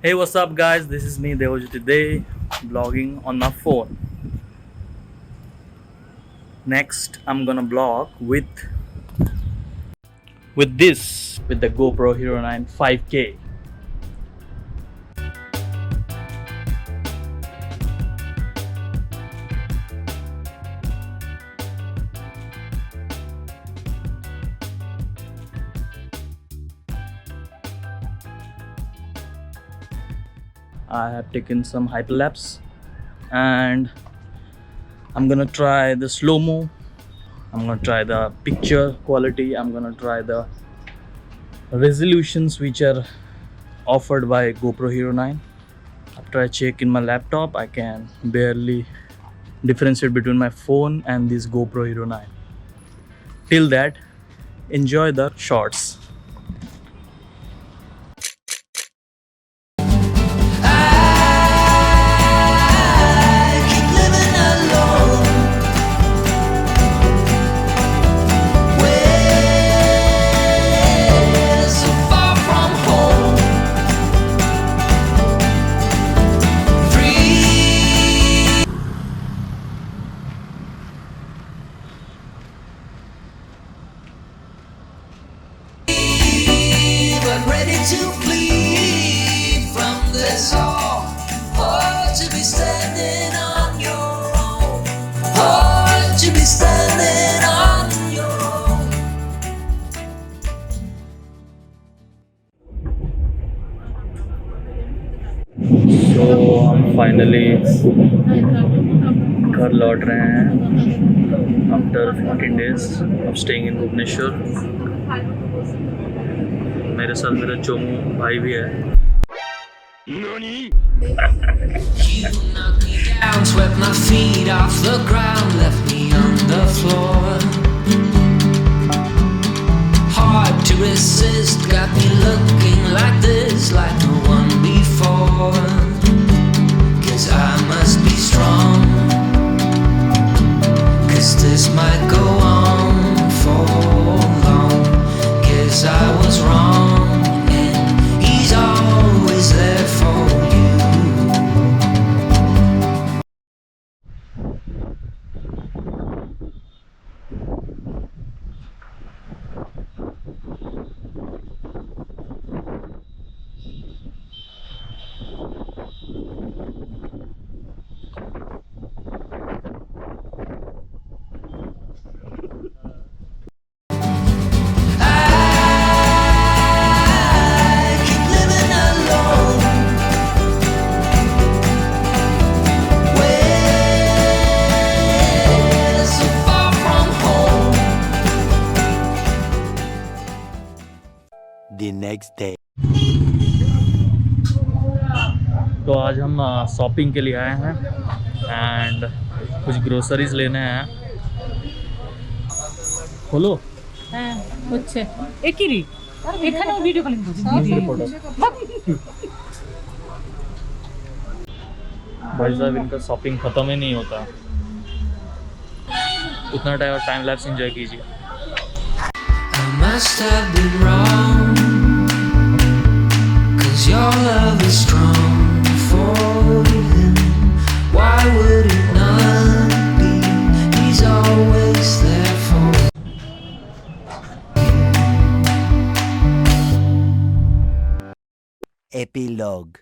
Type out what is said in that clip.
Hey, what's up guys, this is me Devoji today vlogging on my phone. Next I'm gonna vlog with the GoPro Hero9 5K. I have taken some hyperlapse and I'm gonna try the slow-mo. I'm gonna try the picture quality. I'm gonna try the resolutions which are offered by GoPro Hero9. After I check in my laptop, I can barely differentiate between my phone and this GoPro Hero9. Till that, enjoy the shots. To flee from this all, or to be standing on your own, or to be standing on your own. So हम finally घर लौट रहे हैं after 14 days of staying in Bhubaneswar. मेरे साथ मेरा चोमू भाई भी है. You knocked me down, swept my feet off the ground, left me on the floor. Hard to resist, got me looking like this, like no one before. 'Cause I must be strong, 'cause this might go on for long. 'Cause I was wrong, and he's always there for you. The next day. तो आज हम shopping के लिए आए हैं and कुछ groceries लेने हैं. खोलो. হ্যাঁ হচ্ছে একই এখানেও ভিডিও কলিং করছি भाई साहब इनका शॉपिंग ख़त्म ही नहीं होता. उतना टाइम लैप्स एंजॉय कीजिए. I must have been wrong, 'cause your love is strong for him. Why would it not be? He's always there for you. Epilogue.